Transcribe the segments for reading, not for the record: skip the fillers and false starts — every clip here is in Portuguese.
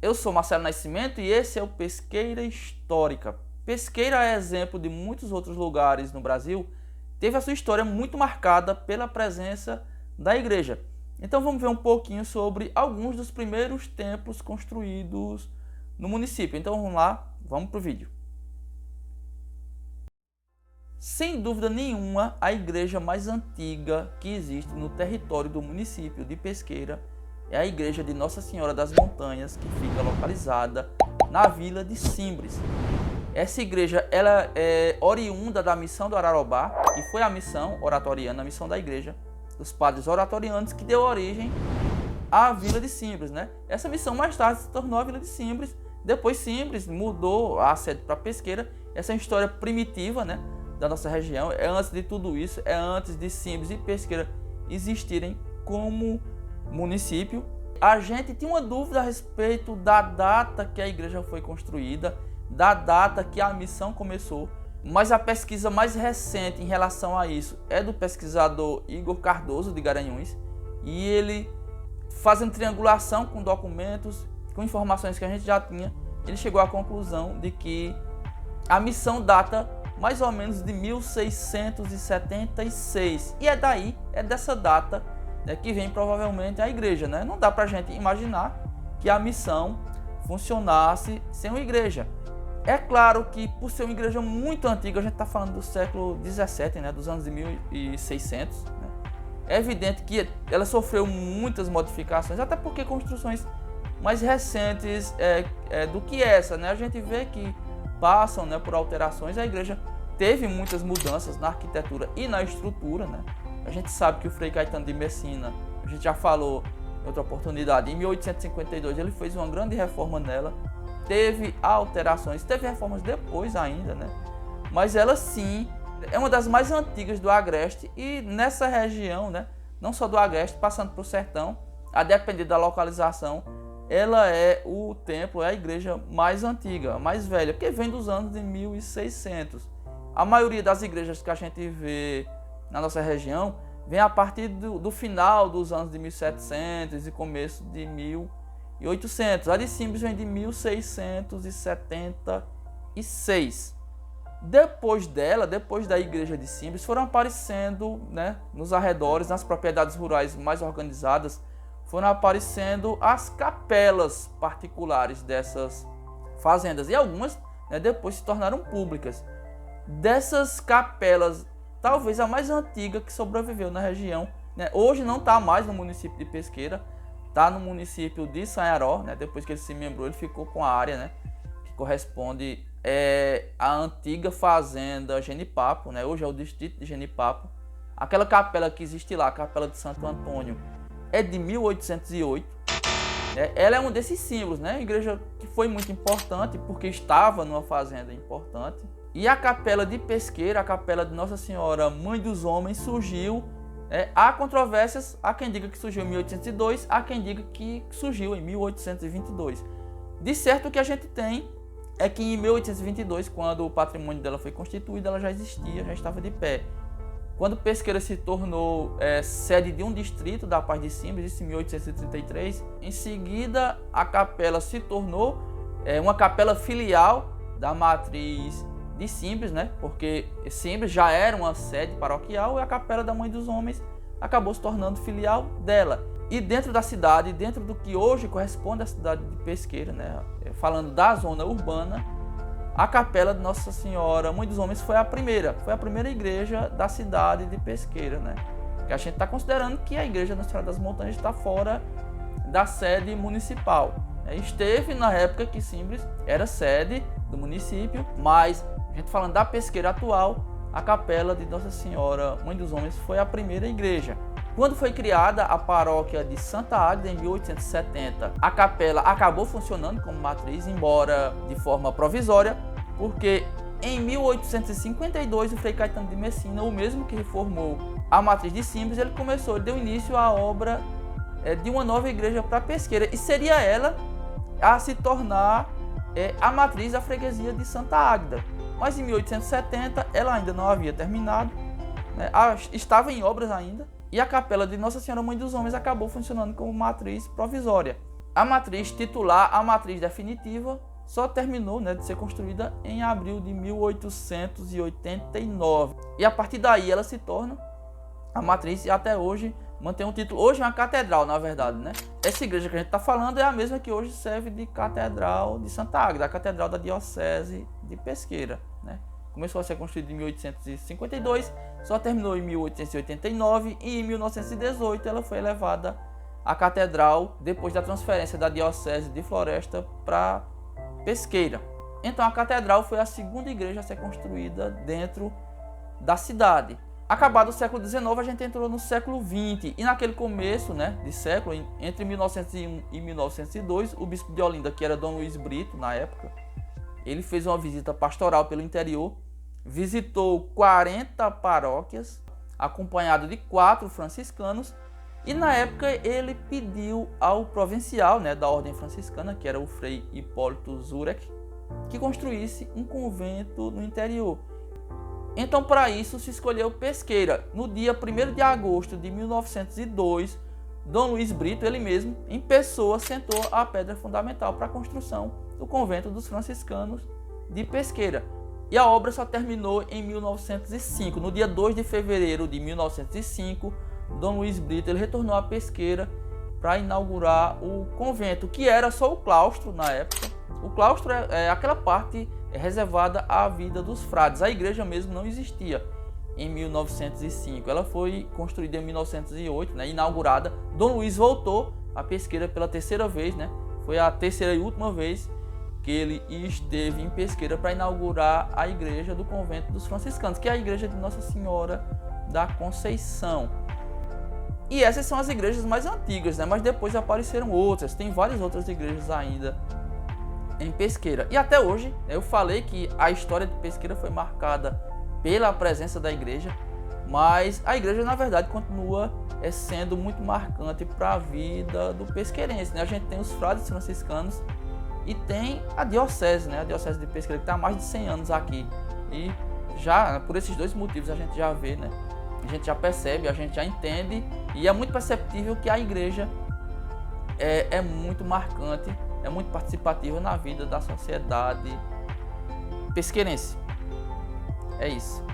Eu sou Marcelo Nascimento e esse é o Pesqueira Histórica. Pesqueira é exemplo de muitos outros lugares no Brasil, teve a sua história muito marcada pela presença da igreja. Então vamos ver um pouquinho sobre alguns dos primeiros templos construídos no município. Então vamos lá, vamos para o vídeo. Sem dúvida nenhuma, a igreja mais antiga que existe no território do município de Pesqueira é a igreja de Nossa Senhora das Montanhas, que fica localizada na vila de Simbres. Essa igreja ela é oriunda da missão do Ararobá, que foi a missão oratoriana, a missão da igreja dos padres oratorianos, que deu origem à vila de Simbres, né? Essa missão mais tarde se tornou a vila de Simbres. Depois Simbres mudou a sede para Pesqueira. Essa é uma história primitiva, né, da nossa região. É antes de tudo isso, é antes de Simbres e Pesqueira existirem como município. A gente tinha uma dúvida a respeito da data que a igreja foi construída, da data que a missão começou, mas a pesquisa mais recente em relação a isso é do pesquisador Igor Cardoso de Garanhuns, e ele, fazendo triangulação com documentos, com informações que a gente já tinha, ele chegou à conclusão de que a missão data mais ou menos de 1676, e é dessa data, né, que vem provavelmente a igreja, né? Não dá pra gente imaginar que a missão funcionasse sem uma igreja. É claro que, por ser uma igreja muito antiga, a gente está falando do século XVII, né, dos anos de 1600, né? É evidente que ela sofreu muitas modificações, até porque construções mais recentes do que essa, né, a gente vê que passam, né, por alterações. A igreja teve muitas mudanças na arquitetura e na estrutura, né? A gente sabe que o Frei Caetano de Messina, a gente já falou em outra oportunidade, em 1852 ele fez uma grande reforma nela. Teve alterações, teve reformas depois ainda, né? Mas ela sim é uma das mais antigas do Agreste, e nessa região, né, não só do Agreste, passando para o sertão, a depender da localização, ela é o templo, é a igreja mais antiga, mais velha, porque vem dos anos de 1600. A maioria das igrejas que a gente vê na nossa região vem a partir do final dos anos de 1700 e começo de 1800. A de Simbres vem de 1676. Depois da igreja de Simbres, foram aparecendo, né, nos arredores, nas propriedades rurais mais organizadas, foram aparecendo as capelas particulares dessas fazendas. E algumas, né, depois se tornaram públicas. Dessas capelas, talvez a mais antiga que sobreviveu na região, né, hoje não está mais no município de Pesqueira, está no município de Sanharó, né? Depois que ele se membrou, ele ficou com a área, né, que corresponde à antiga fazenda Genipapo, né? Hoje é o distrito de Genipapo. Aquela capela que existe lá, a Capela de Santo Antônio, é de 1808. Né? Ela é um desses símbolos, né? A igreja que foi muito importante porque estava numa fazenda importante. E a Capela de Pesqueira, a Capela de Nossa Senhora Mãe dos Homens, surgiu. Há controvérsias, há quem diga que surgiu em 1802, há quem diga que surgiu em 1822. De certo, o que a gente tem é que em 1822, quando o patrimônio dela foi constituído, ela já existia, já estava de pé. Quando Pesqueira se tornou sede de um distrito da Paz de Simbres, isso em 1833, em seguida a capela se tornou uma capela filial da matriz de Simbres, né? Porque Simbres já era uma sede paroquial e a Capela da Mãe dos Homens acabou se tornando filial dela. E dentro da cidade, dentro do que hoje corresponde à cidade de Pesqueira, né, falando da zona urbana, a Capela de Nossa Senhora Mãe dos Homens foi a primeira igreja da cidade de Pesqueira, né? Que a gente está considerando que a igreja da Senhora das Montanhas está fora da sede municipal. Esteve na época que Simbres era sede do município, mas a gente falando da Pesqueira atual, a Capela de Nossa Senhora Mãe dos Homens foi a primeira igreja. Quando foi criada a paróquia de Santa Águeda em 1870, a capela acabou funcionando como matriz, embora de forma provisória, porque em 1852 o Frei Caetano de Messina, o mesmo que reformou a matriz de Simbres, ele deu início à obra de uma nova igreja para Pesqueira, e seria ela a se tornar a matriz da freguesia de Santa Águeda. Mas em 1870 ela ainda não havia terminado, né? Estava em obras ainda, e a Capela de Nossa Senhora Mãe dos Homens acabou funcionando como matriz provisória. A matriz titular, a matriz definitiva, só terminou, né, de ser construída em abril de 1889. E a partir daí ela se torna a matriz e até hoje mantém um título. Hoje é uma catedral, na verdade, né? Essa igreja que a gente está falando é a mesma que hoje serve de Catedral de Santa Águeda, a Catedral da Diocese de Pesqueira, né? Começou a ser construída em 1852, só terminou em 1889 e em 1918 ela foi elevada à catedral depois da transferência da Diocese de Floresta para Pesqueira. Então a catedral foi a segunda igreja a ser construída dentro da cidade. Acabado o século XIX, a gente entrou no século XX, e naquele começo, né, de século, entre 1901 e 1902, o bispo de Olinda, que era Dom Luiz Brito na época, ele fez uma visita pastoral pelo interior, visitou 40 paróquias, acompanhado de 4 franciscanos, e na época ele pediu ao provincial, né, da ordem franciscana, que era o Frei Hipólito Zurek, que construísse um convento no interior. Então, para isso, se escolheu Pesqueira. No dia 1º de agosto de 1902, Dom Luiz Brito, ele mesmo, em pessoa, sentou a pedra fundamental para a construção do convento dos franciscanos de Pesqueira. E a obra só terminou em 1905. No dia 2 de fevereiro de 1905, Dom Luiz Brito ele retornou a Pesqueira para inaugurar o convento, que era só o claustro na época. O claustro é aquela parte reservada à vida dos frades. A igreja mesmo não existia em 1905. Ela foi construída em 1908, né, inaugurada. Dom Luiz voltou a Pesqueira pela terceira vez, né? Foi a terceira e última vez que ele esteve em Pesqueira para inaugurar a igreja do convento dos franciscanos, que é a igreja de Nossa Senhora da Conceição. E essas são as igrejas mais antigas, né? Mas depois apareceram outras. Tem várias outras igrejas ainda em Pesqueira. E até hoje, eu falei que a história de Pesqueira foi marcada pela presença da igreja, mas a igreja, na verdade, continua sendo muito marcante para a vida do pesqueirense, né? A gente tem os frades franciscanos e tem a diocese, né? A diocese de Pesqueira, que está há mais de 100 anos aqui. E já, por esses dois motivos, a gente já vê, né? A gente já percebe, a gente já entende, e é muito perceptível que a igreja é muito marcante, é muito participativa na vida da sociedade pesqueirense. É isso.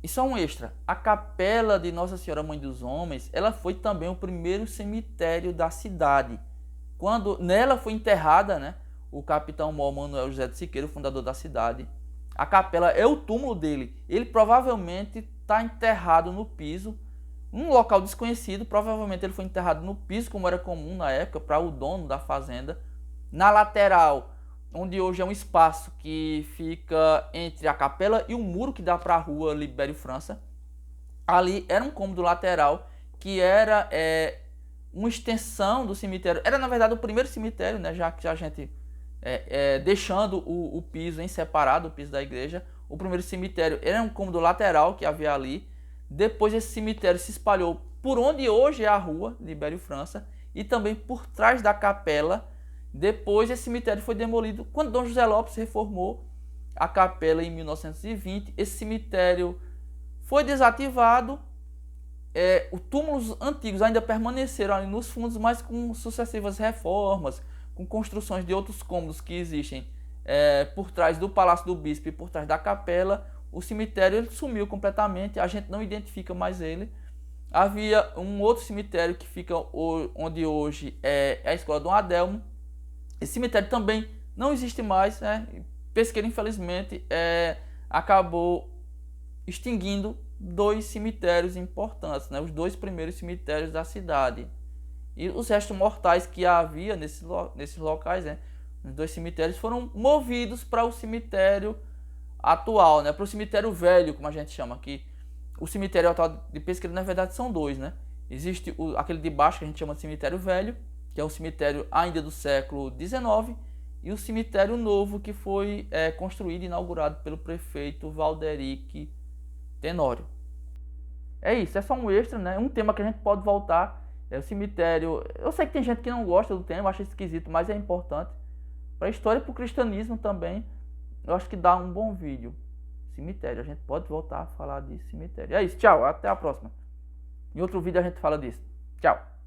E só um extra, a capela de Nossa Senhora Mãe dos Homens, ela foi também o primeiro cemitério da cidade. Quando nela foi enterrada, né, o capitão mor Manuel José de Siqueira, o fundador da cidade. A capela é o túmulo dele. Ele provavelmente está enterrado no piso, um local desconhecido. Provavelmente ele foi enterrado no piso, como era comum na época, para o dono da fazenda. Na lateral, onde hoje é um espaço que fica entre a capela e o muro que dá para a rua Libério França, ali era um cômodo lateral que era uma extensão do cemitério. Era, na verdade, o primeiro cemitério, né, já que a gente... deixando o piso em separado, o piso da igreja. O primeiro cemitério era um cômodo lateral que havia ali. Depois esse cemitério se espalhou por onde hoje é a rua Libério França e também por trás da capela. Depois esse cemitério foi demolido quando Dom José Lopes reformou a capela em 1920. Esse cemitério foi desativado. Os túmulos antigos ainda permaneceram ali nos fundos, mas com sucessivas reformas, com construções de outros cômodos que existem por trás do Palácio do Bispo e por trás da capela. O cemitério ele sumiu completamente, a gente não identifica mais ele. Havia um outro cemitério que fica onde hoje é a Escola Dom Adelmo. Esse cemitério também não existe mais, né? Pesqueira, infelizmente, acabou extinguindo 2 cemitérios importantes, né? Os 2 primeiros cemitérios da cidade. E os restos mortais que havia nesses locais, né, os 2 cemitérios, foram movidos para o cemitério atual, né, para o cemitério velho, como a gente chama aqui. O cemitério atual de Pesqueira, na verdade, são 2, né? Existe aquele de baixo que a gente chama de cemitério velho, que é um cemitério ainda do século XIX, e o cemitério novo que foi construído e inaugurado pelo prefeito Valderique Tenório. É isso, é só um extra, né? Um tema que a gente pode voltar. O cemitério, eu sei que tem gente que não gosta do tema, acha esquisito, mas é importante. Para a história e para o cristianismo também, eu acho que dá um bom vídeo. Cemitério, a gente pode voltar a falar de cemitério. É isso, tchau, até a próxima. Em outro vídeo a gente fala disso. Tchau!